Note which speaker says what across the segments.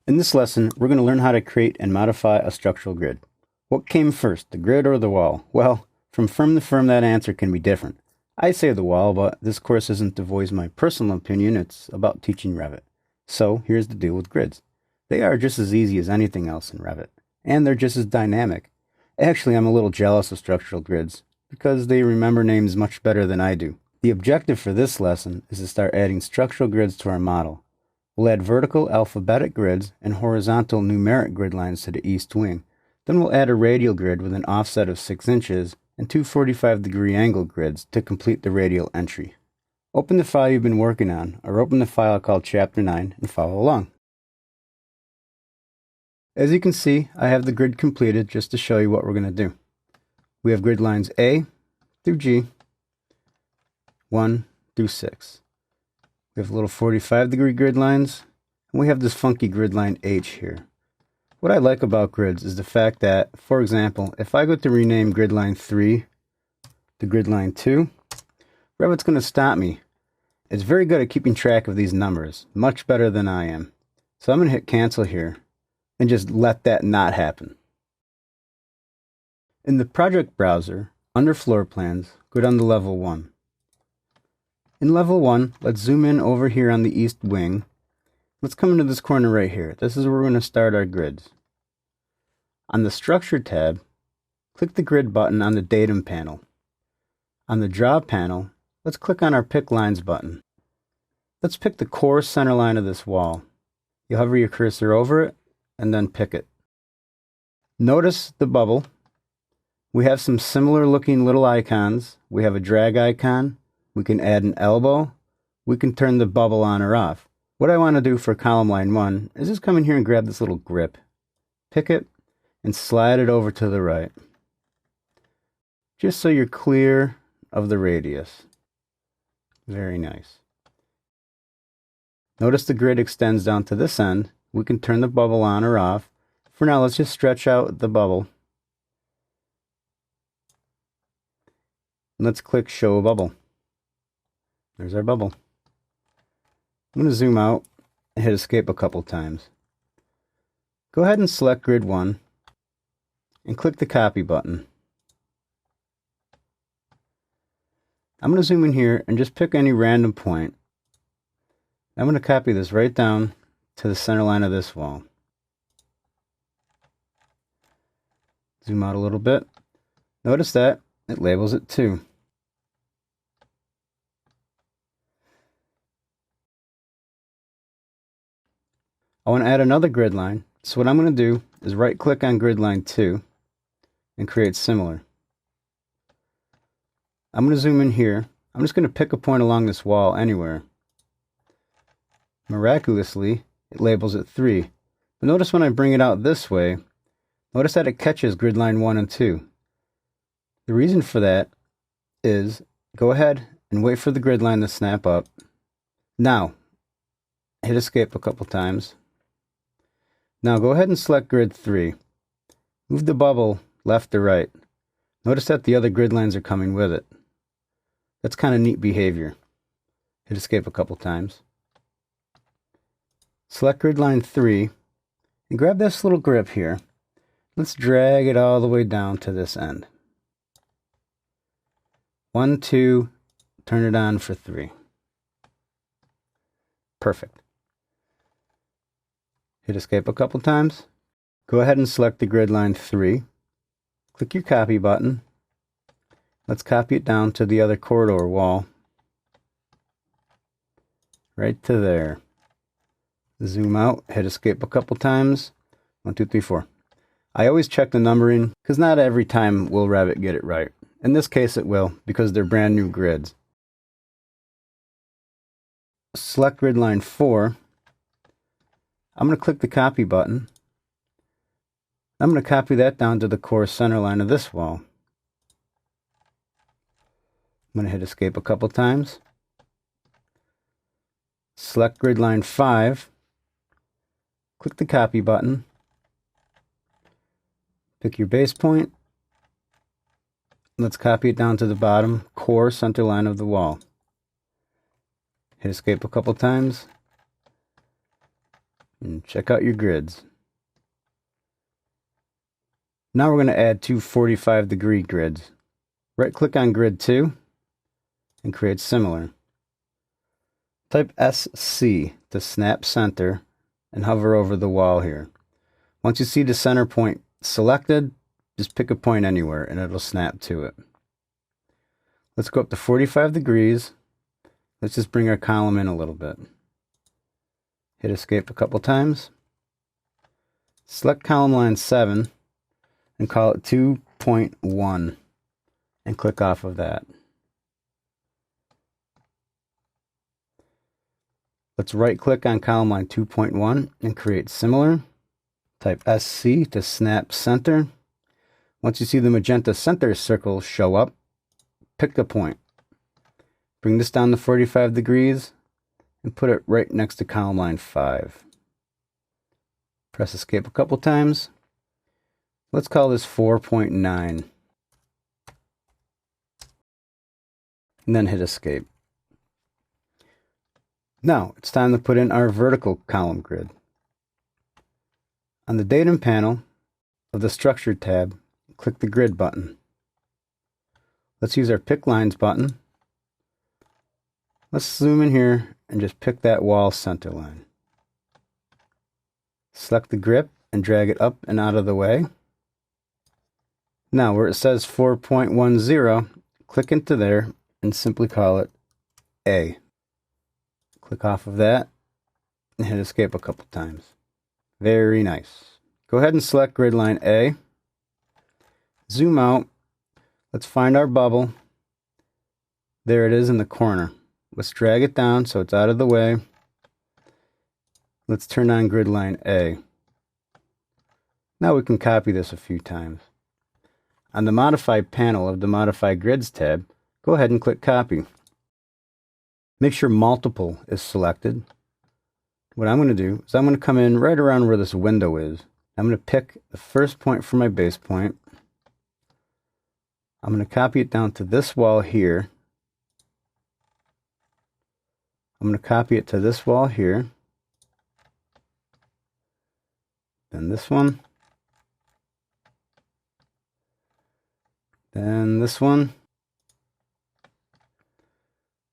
Speaker 1: In this lesson, we're going to learn how to create and modify a structural grid. What came first, the grid or the wall? Well, from firm to firm, that answer can be different. I say the wall, but this course isn't to voice my personal opinion, it's about teaching Revit. So here's the deal with grids. They are just as easy as anything else in Revit, and they're just as dynamic. Actually, I'm a little jealous of structural grids, because they remember names much better than I do. The objective for this lesson is to start adding structural grids to our model. We'll add vertical alphabetic grids and horizontal numeric grid lines to the east wing. Then we'll add a radial grid with an offset of 6 inches and two 45-degree angle grids to complete the radial entry. Open the file you've been working on, or open the file called Chapter 9 and follow along. As you can see, I have the grid completed just to show you what we're going to do. We have grid lines A through G, 1 through 6. We have little 45-degree grid lines, and we have this funky grid line H here. What I like about grids is the fact that, for example, if I go to rename grid line 3 to grid line 2, Revit's going to stop me. It's very good at keeping track of these numbers, much better than I am. So I'm going to hit cancel here and just let that not happen. In the project browser, under floor plans, go down to level 1. In level 1, let's zoom in over here on the east wing. Let's come into this corner right here. This is where we're going to start our grids. On the Structure tab, click the Grid button on the Datum panel. On the Draw panel, let's click on our Pick Lines button. Let's pick the core center line of this wall. You hover your cursor over it, and then pick it. Notice the bubble. We have some similar looking little icons. We have a drag icon. We can add an elbow. We can turn the bubble on or off. What I want to do for column line 1 is just come in here and grab this little grip, pick it, and slide it over to the right. Just so you're clear of the radius. Very nice. Notice the grid extends down to this end. We can turn the bubble on or off. For now, let's just stretch out the bubble. Let's click Show Bubble. There's our bubble. I'm going to zoom out and hit Escape a couple times. Go ahead and select Grid 1 and click the Copy button. I'm going to zoom in here and just pick any random point. I'm going to copy this right down to the center line of this wall. Zoom out a little bit. Notice that it labels it 2. I want to add another grid line, so what I'm going to do is right click on grid line 2 and create similar. I'm going to zoom in here. I'm just going to pick a point along this wall anywhere. Miraculously, it labels it 3. But notice when I bring it out this way, notice that it catches grid line 1 and 2. The reason for that is go ahead and wait for the grid line to snap up. Now, hit Escape a couple times. Now go ahead and select grid 3. Move the bubble left to right. Notice that the other grid lines are coming with it. That's kind of neat behavior. Hit Escape a couple times. Select grid line 3 and grab this little grip here. Let's drag it all the way down to this end. 1, 2, turn it on for 3. Perfect. Hit Escape a couple times. Go ahead and select the grid line 3. Click your Copy button. Let's copy it down to the other corridor wall. Right to there. Zoom out, hit Escape a couple times. 1, 2, 3, 4. I always check the numbering because not every time will Revit get it right. In this case it will because they're brand new grids. Select grid line 4. I'm going to click the Copy button. I'm going to copy that down to the core center line of this wall. I'm going to hit Escape a couple times. Select grid line 5. Click the Copy button. Pick your base point. Let's copy it down to the bottom core center line of the wall. Hit Escape a couple times. And check out your grids. Now we're going to add two 45-degree grids. Right-click on Grid 2 and create similar. Type SC to snap center and hover over the wall here. Once you see the center point selected, just pick a point anywhere and it'll snap to it. Let's go up to 45 degrees. Let's just bring our column in a little bit. Hit escape a couple times. Select column line 7 and call it 2.1 and click off of that. Let's right click on column line 2.1 and create similar. Type SC to snap center. Once you see the magenta center circle show up, pick a point. Bring this down to 45 degrees and put it right next to column line 5. Press escape a couple times. Let's call this 4.9. And then hit escape. Now it's time to put in our vertical column grid. On the datum panel of the structure tab, click the grid button. Let's use our pick lines button. Let's zoom in here and just pick that wall center line. Select the grip and drag it up and out of the way. Now where it says 4.10, click into there and simply call it A. Click off of that and hit escape a couple times. Very nice. Go ahead and select grid line A. Zoom out. Let's find our bubble. There it is in the corner. Let's drag it down so it's out of the way. Let's turn on grid line A. Now we can copy this a few times. On the Modify panel of the Modify Grids tab, go ahead and click Copy. Make sure Multiple is selected. What I'm going to do is I'm going to come in right around where this window is. I'm going to pick the first point for my base point. I'm going to copy it down to this wall here. I'm going to copy it to this wall here. Then this one. Then this one.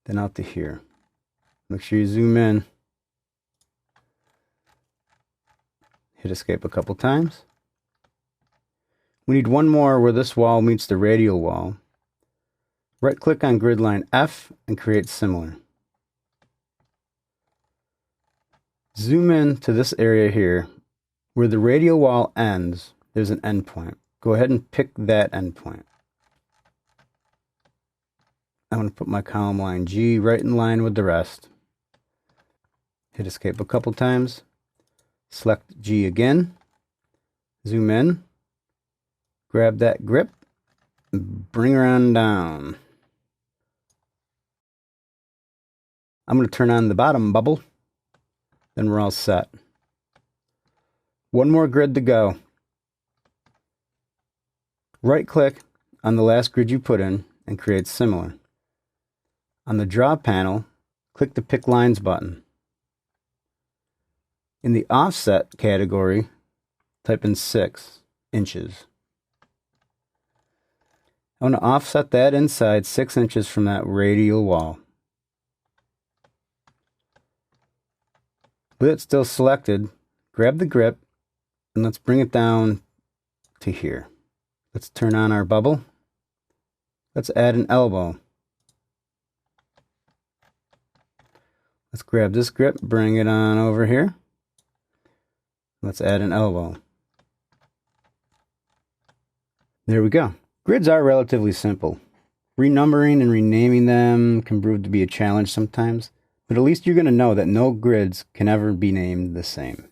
Speaker 1: Then out to here. Make sure you zoom in. Hit escape a couple times. We need one more where this wall meets the radial wall. Right click on grid line F and create similar. Zoom in to this area here. Where the radial wall ends, there's an endpoint. Go ahead and pick that endpoint. I'm going to put my column line G right in line with the rest. Hit escape a couple times. Select G again. Zoom in. Grab that grip. And bring her on down. I'm going to turn on the bottom bubble. Then we're all set. One more grid to go. Right click on the last grid you put in and create similar. On the Draw panel, click the Pick Lines button. In the Offset category, type in 6 inches. I want to offset that inside 6 inches from that radial wall. With it still selected, grab the grip and let's bring it down to here. Let's turn on our bubble. Let's add an elbow. Let's grab this grip, bring it on over here. Let's add an elbow. There we go. Grids are relatively simple. Renumbering and renaming them can prove to be a challenge sometimes, but at least you're going to know that no grids can ever be named the same.